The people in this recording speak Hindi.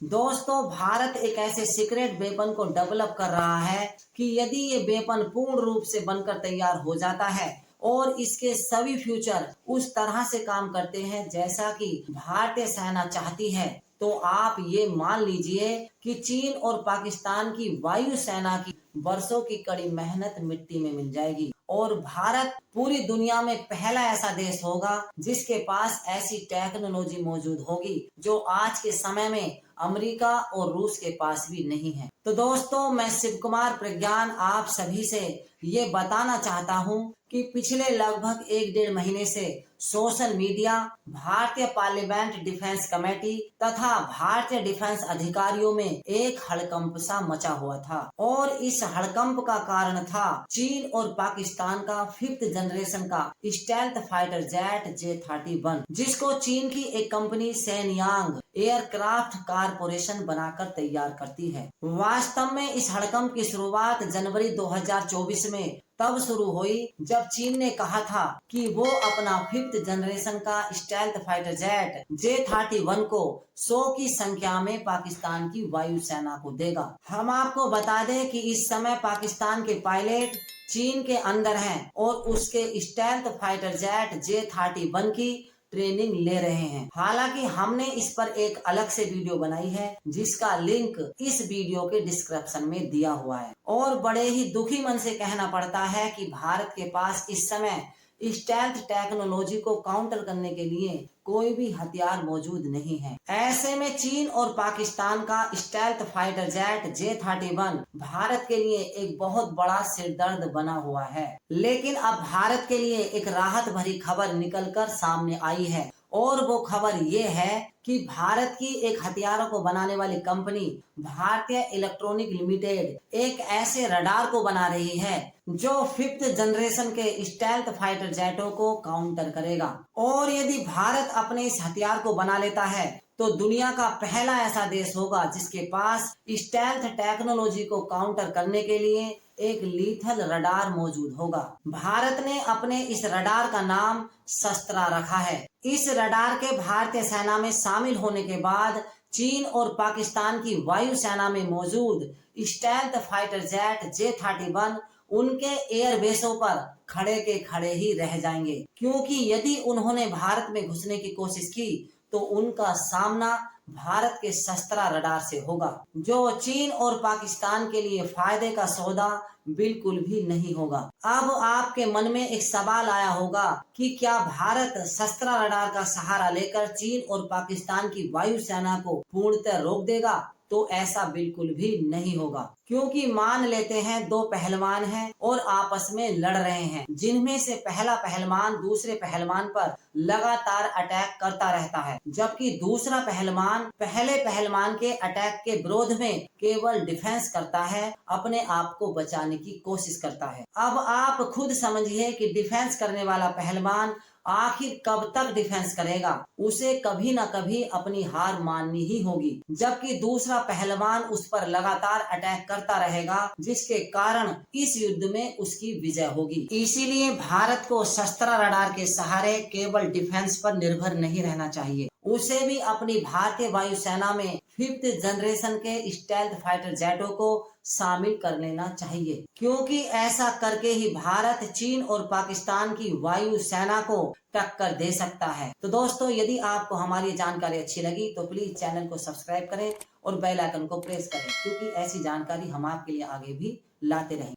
दोस्तों, भारत एक ऐसे सीक्रेट वेपन को डेवलप कर रहा है कि यदि ये वेपन पूर्ण रूप से बनकर तैयार हो जाता है और इसके सभी फ्यूचर उस तरह से काम करते हैं जैसा कि भारतीय सेना चाहती है, तो आप ये मान लीजिए कि चीन और पाकिस्तान की वायु सेना की वर्षों की कड़ी मेहनत मिट्टी में मिल जाएगी और भारत पूरी दुनिया में पहला ऐसा देश होगा जिसके पास ऐसी टेक्नोलॉजी मौजूद होगी जो आज के समय में अमेरिका और रूस के पास भी नहीं है। तो दोस्तों, मैं शिव कुमार प्रज्ञान आप सभी से ये बताना चाहता हूँ कि पिछले लगभग 1-1.5 महीने से सोशल मीडिया, भारतीय पार्लियामेंट डिफेंस कमेटी तथा भारतीय डिफेंस अधिकारियों में एक हड़कंप सा मचा हुआ था और इस हड़कंप का कारण था चीन और पाकिस्तान का 5th जनरेशन का स्टेल्थ फाइटर जेट J-31, जिसको चीन की एक कंपनी सैनयांग एयरक्राफ्ट कारपोरेशन बनाकर तैयार करती है। वास्तव में इस हड़कंप की शुरुआत जनवरी 2024 में तब शुरू हुई जब चीन ने कहा था कि वो अपना 5th जनरेशन का स्टेल्थ फाइटर जेट J-31 को 100 की संख्या में पाकिस्तान की वायुसेना को देगा। हम आपको बता दें कि इस समय पाकिस्तान के पायलट चीन के अंदर हैं और उसके स्टेल्थ फाइटर जेट J-31 की ट्रेनिंग ले रहे हैं। हालांकि हमने इस पर एक अलग से वीडियो बनाई है जिसका लिंक इस वीडियो के डिस्क्रिप्शन में दिया हुआ है और बड़े ही दुखी मन से कहना पड़ता है कि भारत के पास इस समय स्टेल्थ टेक्नोलॉजी को काउंटर करने के लिए कोई भी हथियार मौजूद नहीं है। ऐसे में चीन और पाकिस्तान का stealth fighter jet J-31 Bharat के लिए एक बहुत बड़ा सिरदर्द बना हुआ है। लेकिन अब भारत के लिए एक राहत भरी खबर निकलकर सामने आई है और वो खबर ये है कि भारत की एक हथियारों को बनाने वाली कंपनी भारतीय इलेक्ट्रॉनिक लिमिटेड एक ऐसे रडार को बना रही है जो 5th जनरेशन के स्टेल्थ फाइटर जेटों को काउंटर करेगा। और यदि भारत अपने इस हथियार को बना लेता है तो दुनिया का पहला ऐसा देश होगा जिसके पास स्टेल्थ टेक्नोलॉजी को काउंटर करने के लिए एक लीथल रडार मौजूद होगा। भारत ने अपने इस रडार का नाम शस्त्रा रखा है। इस रडार के भारतीय सेना में शामिल होने के बाद चीन और पाकिस्तान की वायु सेना में मौजूद स्टेल्थ फाइटर जेट J-31 उनके एयरबेसों पर खड़े के खड़े ही रह जाएंगे, क्योंकि यदि उन्होंने भारत में घुसने की कोशिश की तो उनका सामना भारत के शस्त्रा रडार से होगा, जो चीन और पाकिस्तान के लिए फायदे का सौदा बिल्कुल भी नहीं होगा। अब आपके मन में एक सवाल आया होगा कि क्या भारत शस्त्रा रडार का सहारा लेकर चीन और पाकिस्तान की वायुसेना को पूर्णतः रोक देगा? तो ऐसा बिल्कुल भी नहीं होगा, क्योंकि मान लेते हैं दो पहलवान हैं और आपस में लड़ रहे हैं, जिनमें से पहला पहलवान दूसरे पहलवान पर लगातार अटैक करता रहता है, जबकि दूसरा पहलवान पहले पहलवान के अटैक के विरोध में केवल डिफेंस करता है, अपने आप को बचाने की कोशिश करता है। अब आप खुद समझिए कि डिफेंस करने वाला पहलवान आखिर कब तक डिफेंस करेगा, उसे कभी न कभी अपनी हार माननी ही होगी, जबकि दूसरा पहलवान उस पर लगातार अटैक करता रहेगा, जिसके कारण इस युद्ध में उसकी विजय होगी। इसीलिए भारत को शस्त्र रडार के सहारे केवल डिफेंस पर निर्भर नहीं रहना चाहिए, उसे भी अपनी भारतीय वायुसेना में 5th जनरेशन के स्टेल्थ फाइटर जेटों को शामिल कर लेना चाहिए, क्योंकि ऐसा करके ही भारत चीन और पाकिस्तान की वायु सेना को टक्कर दे सकता है। तो दोस्तों, यदि आपको हमारी जानकारी अच्छी लगी तो प्लीज चैनल को सब्सक्राइब करें और बेल आइकन को प्रेस करें, क्योंकि ऐसी जानकारी हम आपके लिए आगे भी लाते रहेंगे।